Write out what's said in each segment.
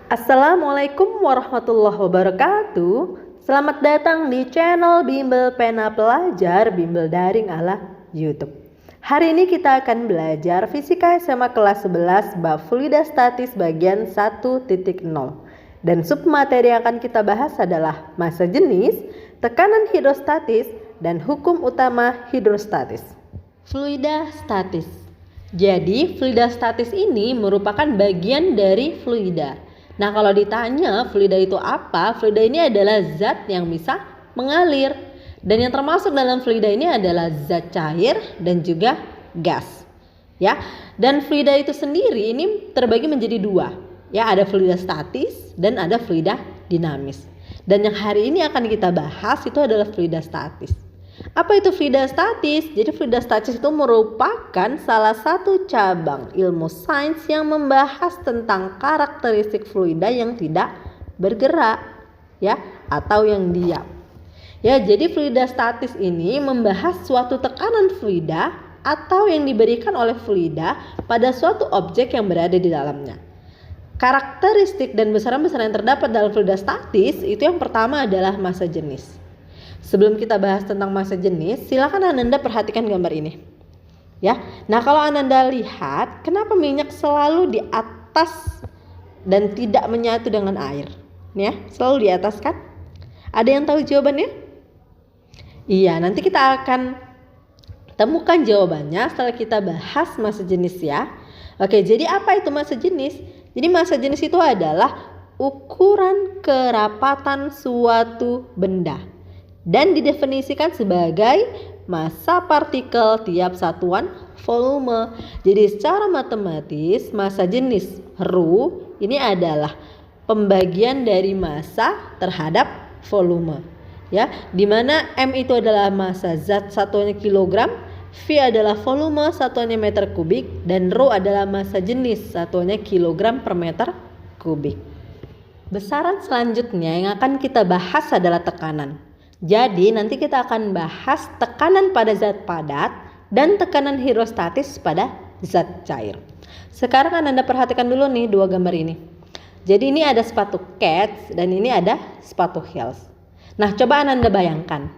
Assalamualaikum warahmatullahi wabarakatuh. Selamat datang di channel Bimbel Pena Pelajar Bimbel Daring ala YouTube. Hari ini kita akan belajar Fisika SMA kelas 11 bab fluida statis bagian 1.0. Dan submateri yang akan kita bahas adalah massa jenis, tekanan hidrostatis, dan hukum utama hidrostatis. Fluida statis. Jadi fluida statis ini merupakan bagian dari fluida. Nah, kalau ditanya fluida itu apa? Fluida ini adalah zat yang bisa mengalir. Dan yang termasuk dalam fluida ini adalah zat cair dan juga gas. Ya. Dan fluida itu sendiri ini terbagi menjadi dua. Ya, ada fluida statis dan ada fluida dinamis. Dan yang hari ini akan kita bahas itu adalah fluida statis. Apa itu fluida statis? Jadi fluida statis itu merupakan salah satu cabang ilmu sains yang membahas tentang karakteristik fluida yang tidak bergerak, ya, atau yang diam. Ya, jadi fluida statis ini membahas suatu tekanan fluida atau yang diberikan oleh fluida pada suatu objek yang berada di dalamnya. Karakteristik dan besaran-besaran yang terdapat dalam fluida statis itu yang pertama adalah massa jenis. Sebelum kita bahas tentang massa jenis, silakan Ananda perhatikan gambar ini. Ya. Nah, kalau Ananda lihat, kenapa minyak selalu di atas dan tidak menyatu dengan air? Ya, selalu di atas kan? Ada yang tahu jawabannya? Iya, nanti kita akan temukan jawabannya setelah kita bahas massa jenis ya. Oke, jadi apa itu massa jenis? Jadi massa jenis itu adalah ukuran kerapatan suatu benda dan didefinisikan sebagai massa partikel tiap satuan volume. Jadi secara matematis massa jenis ρ ini adalah pembagian dari massa terhadap volume. Ya, di mana M itu adalah massa zat satuannya kilogram, V adalah volume satuannya meter kubik, dan ρ adalah massa jenis satuannya kilogram per meter kubik. Besaran selanjutnya yang akan kita bahas adalah tekanan. Jadi nanti kita akan bahas tekanan pada zat padat dan tekanan hidrostatis pada zat cair. Sekarang Anda perhatikan dulu nih dua gambar ini. Jadi ini ada sepatu Keds dan ini ada sepatu heels. Nah, coba Anda bayangkan.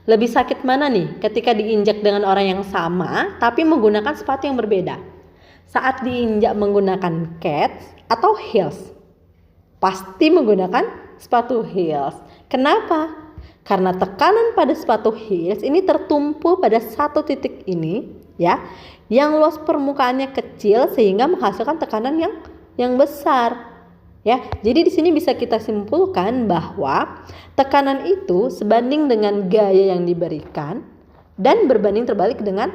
Lebih sakit mana nih ketika diinjak dengan orang yang sama tapi menggunakan sepatu yang berbeda? Saat diinjak menggunakan Keds atau heels? Pasti menggunakan sepatu heels. Kenapa? Karena tekanan pada sepatu heels ini tertumpu pada satu titik ini, ya, yang luas permukaannya kecil sehingga menghasilkan tekanan yang besar, ya. Jadi di sini bisa kita simpulkan bahwa tekanan itu sebanding dengan gaya yang diberikan dan berbanding terbalik dengan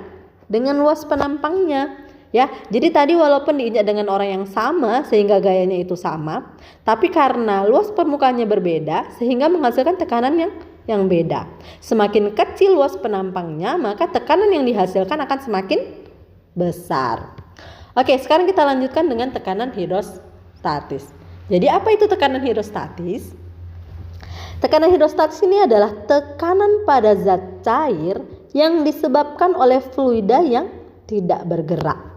luas penampangnya. Ya, jadi tadi walaupun diinjak dengan orang yang sama sehingga gayanya itu sama, tapi karena luas permukaannya berbeda sehingga menghasilkan tekanan yang beda. Semakin kecil luas penampangnya, maka tekanan yang dihasilkan akan semakin besar. Oke, sekarang kita lanjutkan dengan tekanan hidrostatis. Jadi apa itu tekanan hidrostatis? Tekanan hidrostatis ini adalah tekanan pada zat cair yang disebabkan oleh fluida yang tidak bergerak.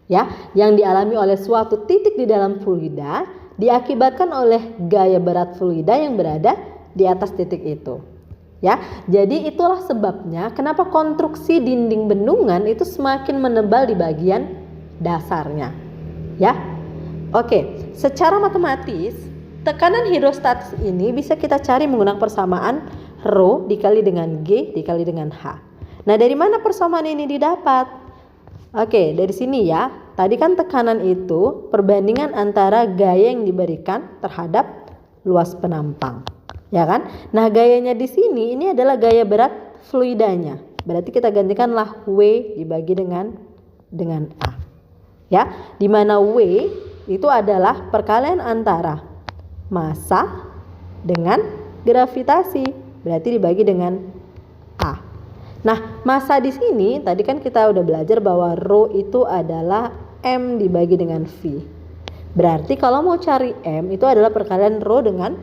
Ya, yang dialami oleh suatu titik di dalam fluida diakibatkan oleh gaya berat fluida yang berada di atas titik itu. Ya, jadi itulah sebabnya kenapa konstruksi dinding bendungan itu semakin menebal di bagian dasarnya. Ya. Oke, secara matematis tekanan hidrostatis ini bisa kita cari menggunakan persamaan ρ dikali dengan G dikali dengan H. Nah, dari mana persamaan ini didapat? Oke, dari sini ya. Tadi kan tekanan itu perbandingan antara gaya yang diberikan terhadap luas penampang. Ya kan? Nah, gayanya di sini ini adalah gaya berat fluidanya. Berarti kita gantikanlah W dibagi dengan A. Ya, di mana W itu adalah perkalian antara massa dengan gravitasi. Berarti dibagi dengan A. Nah, massa di sini tadi kan kita udah belajar bahwa ρ itu adalah M dibagi dengan V. Berarti kalau mau cari M itu adalah perkalian ρ dengan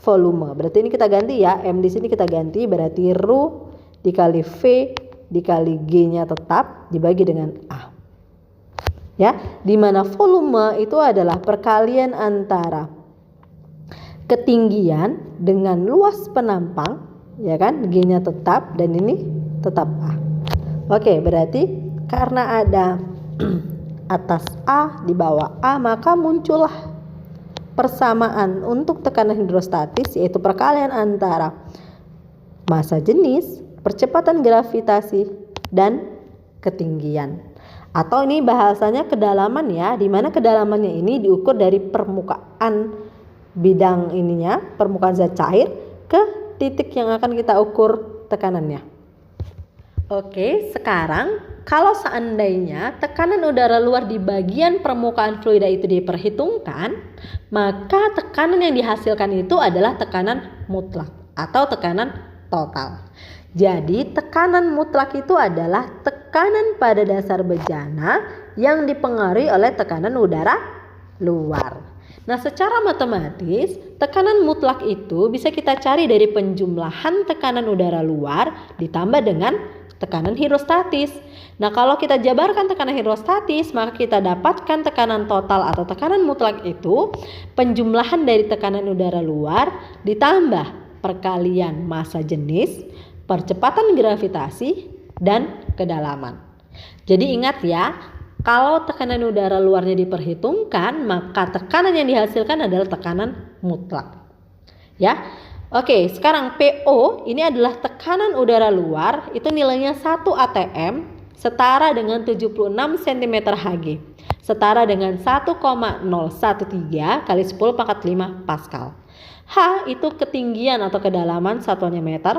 volume. Berarti ini kita ganti ya, M di sini kita ganti berarti ρ dikali V dikali G-nya tetap dibagi dengan A. Ya, di mana volume itu adalah perkalian antara ketinggian dengan luas penampang, ya kan, G-nya tetap dan ini tetap A. Oke, berarti karena ada atas A di bawah A, maka muncullah persamaan untuk tekanan hidrostatis, yaitu perkalian antara massa jenis, percepatan gravitasi, dan ketinggian. Atau ini bahasanya kedalaman ya, di mana kedalamannya ini diukur dari permukaan bidang ininya, permukaan zat cair ke titik yang akan kita ukur tekanannya. Oke, sekarang kalau seandainya tekanan udara luar di bagian permukaan fluida itu diperhitungkan, maka tekanan yang dihasilkan itu adalah tekanan mutlak atau tekanan total. Jadi tekanan mutlak itu adalah tekanan pada dasar bejana yang dipengaruhi oleh tekanan udara luar. Nah, secara matematis tekanan mutlak itu bisa kita cari dari penjumlahan tekanan udara luar ditambah dengan tekanan hidrostatis. Nah, kalau kita jabarkan tekanan hidrostatis, maka kita dapatkan tekanan total atau tekanan mutlak itu penjumlahan dari tekanan udara luar ditambah perkalian massa jenis, percepatan gravitasi, dan kedalaman. Jadi ingat ya, kalau tekanan udara luarnya diperhitungkan, maka tekanan yang dihasilkan adalah tekanan mutlak. Ya. Oke, sekarang PO ini adalah tekanan udara luar, itu nilainya 1 atm setara dengan 76 cm Hg, setara dengan 1,013 kali 10 pangkat 5 Pascal. H itu ketinggian atau kedalaman satuannya meter,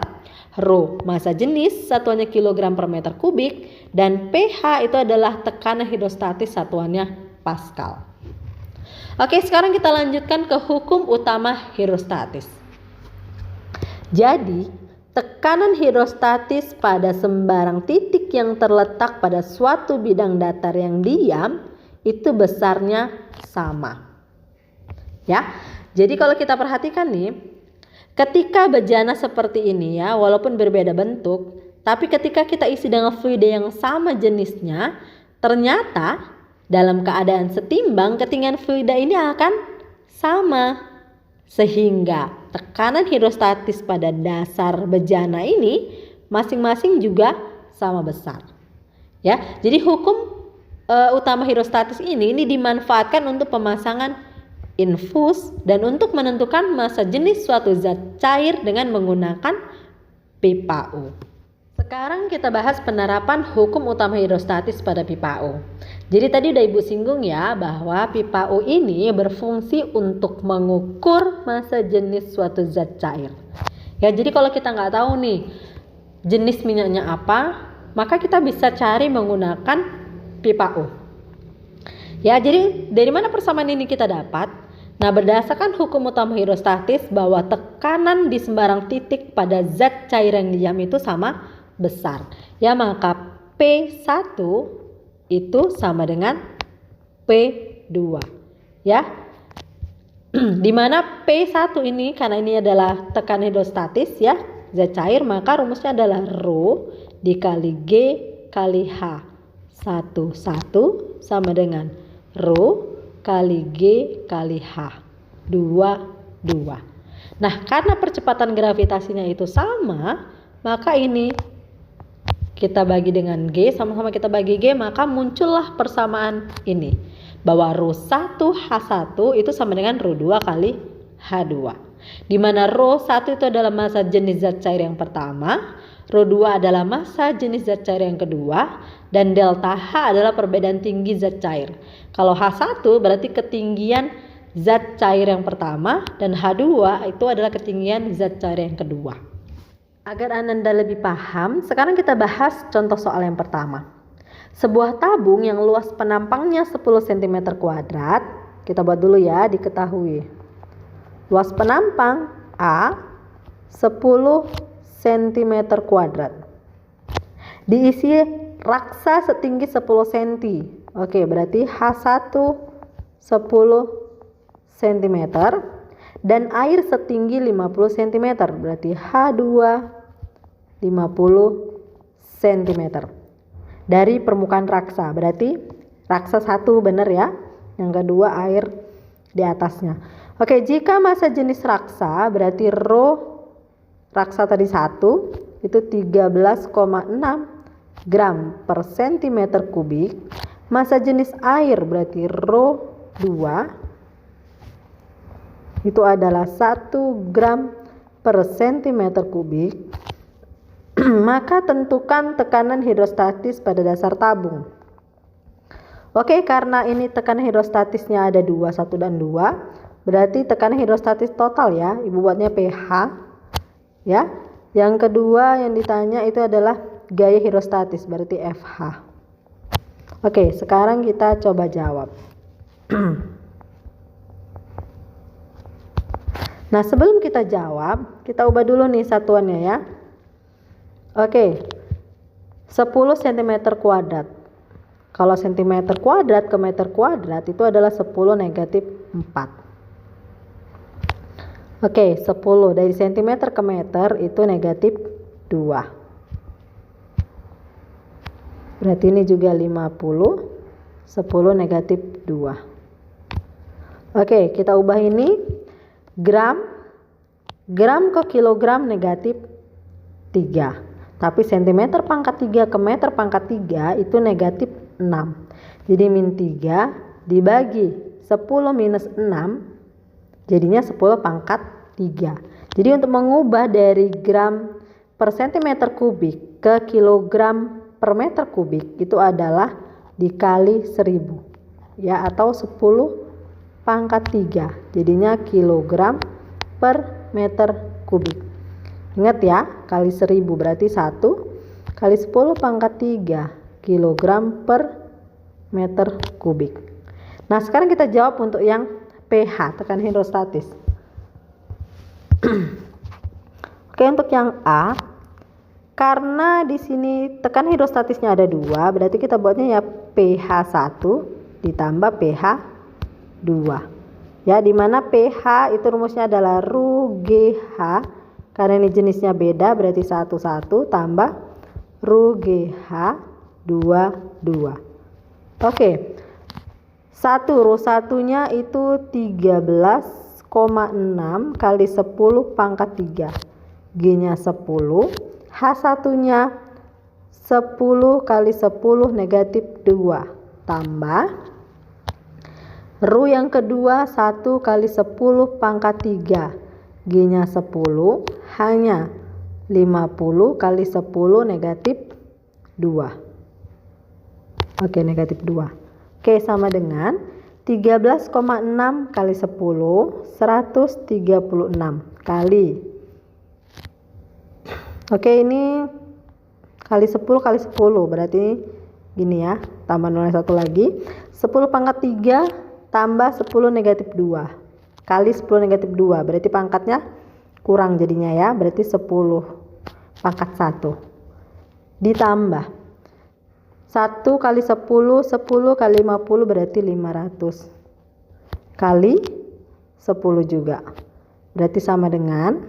Rho massa jenis satuannya kilogram per meter kubik, dan pH itu adalah tekanan hidrostatis satuannya Pascal. Oke, sekarang kita lanjutkan ke hukum utama hidrostatis. Jadi, tekanan hidrostatis pada sembarang titik yang terletak pada suatu bidang datar yang diam itu besarnya sama. Ya. Jadi kalau kita perhatikan nih, ketika bejana seperti ini ya, walaupun berbeda bentuk, tapi ketika kita isi dengan fluida yang sama jenisnya, ternyata dalam keadaan setimbang ketinggian fluida ini akan sama. Sehingga tekanan hidrostatis pada dasar bejana ini masing-masing juga sama besar. Ya, jadi hukum utama hidrostatis ini dimanfaatkan untuk pemasangan infus dan untuk menentukan massa jenis suatu zat cair dengan menggunakan pipa U. Sekarang kita bahas penerapan hukum utama hidrostatis pada pipa U. Jadi tadi udah Ibu singgung ya, bahwa pipa U ini berfungsi untuk mengukur massa jenis suatu zat cair. Ya, jadi kalau kita nggak tahu nih jenis minyaknya apa, maka kita bisa cari menggunakan pipa U. Ya, jadi dari mana persamaan ini kita dapat? Nah, berdasarkan hukum utama hidrostatis bahwa tekanan di sembarang titik pada zat cair yang diam itu sama besar. Ya, maka P1 itu sama dengan P2. Ya. Di mana P1 ini, karena ini adalah tekanan hidrostatis ya, zat cair, maka rumusnya adalah Rho dikali G kali H. 1 sama dengan Rho kali G kali H 2. Nah, karena percepatan gravitasinya itu sama, maka ini kita bagi dengan G, sama-sama kita bagi G, maka muncullah persamaan ini, bahwa Rho 1 H1 itu sama dengan Rho 2 kali H2, di mana Rho 1 itu adalah massa jenis zat cair yang pertama, Rho 2 adalah massa jenis zat cair yang kedua, dan delta H adalah perbedaan tinggi zat cair. Kalau H1 berarti ketinggian zat cair yang pertama, dan H2 itu adalah ketinggian zat cair yang kedua. Agar Anda lebih paham, sekarang kita bahas contoh soal yang pertama. Sebuah tabung yang luas penampangnya 10 cm kuadrat, kita buat dulu ya, diketahui. Luas penampang A 10 cm kuadrat. Diisi raksa setinggi 10 cm. Oke, berarti H1 10 cm dan air setinggi 50 cm. Berarti H2 50 cm. Dari permukaan raksa. Berarti raksa 1 benar ya. Yang kedua air di atasnya. Oke, jika massa jenis raksa berarti rho raksa tadi 1 itu 13,6 gram per centimeter kubik. Massa jenis air berarti rho 2 itu adalah 1 gram per centimeter kubik. Maka tentukan tekanan hidrostatis pada dasar tabung. Oke, karena ini tekanan hidrostatisnya ada 2, 1 dan 2, berarti tekanan hidrostatis total ya, Ibu buatnya pH ya. Yang kedua yang ditanya itu adalah gaya hidrostatis, berarti FH. Oke, sekarang kita coba jawab. Nah, sebelum kita jawab, kita ubah dulu nih satuannya ya. Oke, 10 cm kuadrat. Kalau cm kuadrat ke meter kuadrat itu adalah 10 negatif 4. Oke, 10 dari cm ke meter itu negatif 2. Berarti ini juga 50, 10 negatif 2. Oke, kita ubah ini gram ke kilogram negatif 3. Tapi cm pangkat 3 ke meter pangkat 3 itu negatif 6. Jadi min 3 dibagi 10 minus 6 jadinya 10 pangkat 3. Jadi untuk mengubah dari gram per centimeter kubik ke kilogram per meter kubik itu adalah dikali 1000 ya, atau 10 pangkat 3 jadinya kilogram per meter kubik. Ingat ya, kali 1000 berarti 1 kali 10 pangkat 3 kilogram per meter kubik. Nah, sekarang kita jawab untuk yang pH, tekanan hidrostatis. Oke, untuk yang A, karena di sini tekanan hidrostatisnya ada 2, berarti kita buatnya ya pH 1 ditambah pH 2. Ya, dimana pH itu rumusnya adalah Ru GH. Karena ini jenisnya beda berarti 1 tambah Ru GH 2. Oke. 1 Ru 1-nya itu 13,6 kali 10 pangkat 3. G-nya 10. H1-nya 10 kali 10 negatif 2 tambah Ru yang kedua 1 kali 10 pangkat 3. G-nya 10 hanya 50 kali 10 negatif 2. Oke, negatif 2. Oke, sama dengan 13,6 kali 10 136 kali. Oke, ini kali 10 kali 10 berarti gini ya, tambah 0 1 lagi. 10 pangkat 3 tambah 10 negatif 2 kali 10 negatif 2 berarti pangkatnya kurang jadinya ya, berarti 10 pangkat 1 ditambah 1 kali 10 kali 50 berarti 500 kali 10 juga berarti sama dengan,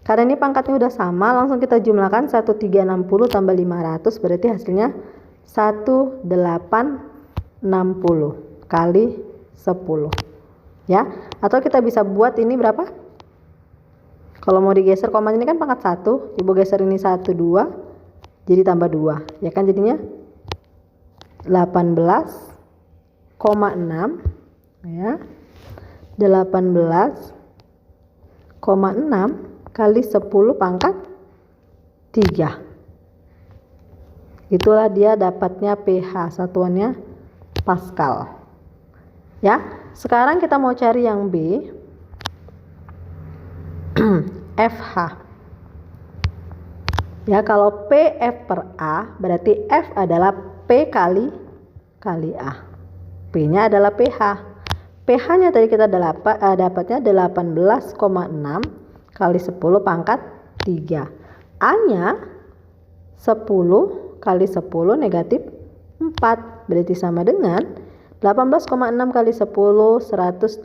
karena ini pangkatnya udah sama langsung kita jumlahkan 1360 tambah 500 berarti hasilnya 1860 kali 10 ya. Atau kita bisa buat ini berapa, kalau mau digeser komanya ini kan pangkat 1, ibu geser ini 1 2 jadi tambah 2 ya kan, jadinya 18,6 ya, 18,6 kali 10 pangkat 3. Itulah dia dapatnya pH, satuannya Pascal ya. Sekarang kita mau cari yang B. FH ya. Kalau PF per A berarti F adalah P kali A. P nya adalah pH. pH nya tadi kita dapatnya 18,6 kali 10 pangkat 3. A nya 10 kali 10 negatif 4 berarti sama dengan 18,6 kali 10 186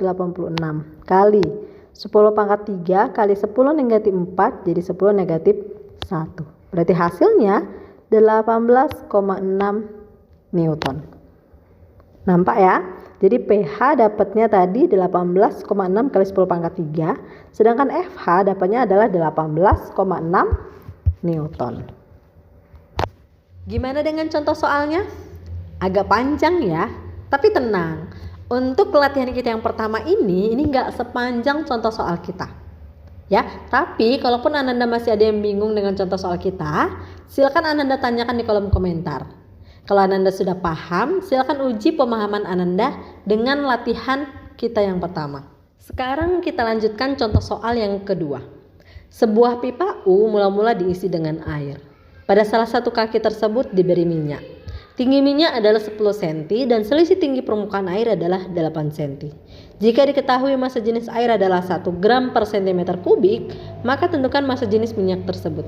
kali 10 pangkat 3 kali 10 negatif 4 jadi 10 negatif 1. Berarti hasilnya 18,6 Newton. Nampak ya? Jadi pH dapatnya tadi 18,6 kali 10 pangkat 3, sedangkan FH dapatnya adalah 18,6 Newton. Gimana dengan contoh soalnya? Agak panjang ya, tapi tenang. Untuk latihan kita yang pertama ini nggak sepanjang contoh soal kita. Ya, tapi kalaupun Ananda masih ada yang bingung dengan contoh soal kita, silakan Ananda tanyakan di kolom komentar. Kalau Ananda sudah paham, silakan uji pemahaman Ananda dengan latihan kita yang pertama. Sekarang kita lanjutkan contoh soal yang kedua. Sebuah pipa U mula-mula diisi dengan air. Pada salah satu kaki tersebut diberi minyak. Tinggi minyak adalah 10 cm dan selisih tinggi permukaan air adalah 8 cm. Jika diketahui massa jenis air adalah 1 gram per cm kubik, maka tentukan massa jenis minyak tersebut.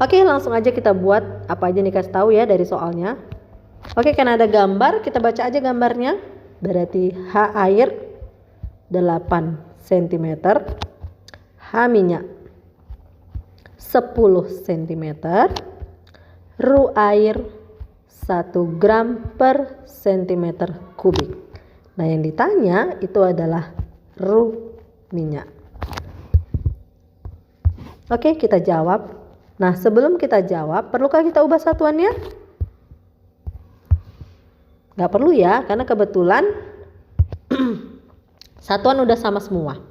Oke, langsung aja kita buat apa aja nih, kasih tahu ya dari soalnya. Oke, karena ada gambar, kita baca aja gambarnya. Berarti H air 8 cm, H minyak 10 cm, Ru air 1 gram per cm kubik. Nah, yang ditanya itu adalah Ru minyak. Oke, kita jawab. Nah, sebelum kita jawab, perlukah kita ubah satuannya? Nggak perlu ya, karena kebetulan satuan udah sama semua.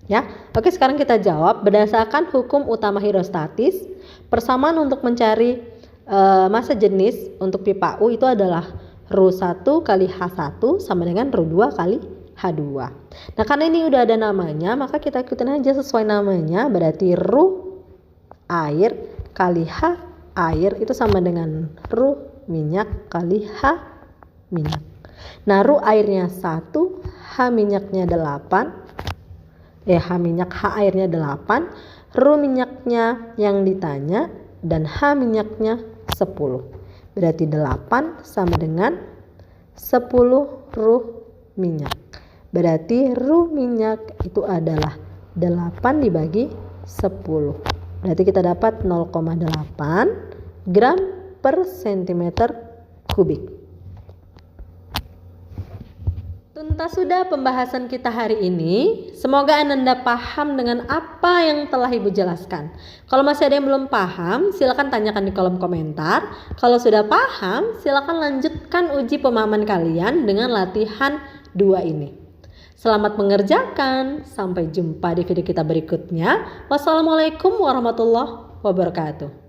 Ya, oke, sekarang kita jawab berdasarkan hukum utama hidrostatis. Persamaan untuk mencari massa jenis untuk pipa U itu adalah Ru1 kali H1 sama dengan Ru2 kali H2. Nah, karena ini udah ada namanya, maka kita ikutin aja sesuai namanya. Berarti Ru air kali H air itu sama dengan Ru minyak kali H minyak. Nah, Ru airnya 1, H minyaknya 8. H airnya 8, Ru minyaknya yang ditanya dan H minyaknya 10. Berarti 8 sama dengan 10 Ru minyak. Berarti Ru minyak itu adalah 8 dibagi 10. Berarti kita dapat 0,8 gram per cm kubik. Tuntas sudah pembahasan kita hari ini. Semoga Ananda paham dengan apa yang telah Ibu jelaskan. Kalau masih ada yang belum paham, silakan tanyakan di kolom komentar. Kalau sudah paham, silakan lanjutkan uji pemahaman kalian dengan latihan 2 ini. Selamat mengerjakan. Sampai jumpa di video kita berikutnya. Wassalamualaikum warahmatullahi wabarakatuh.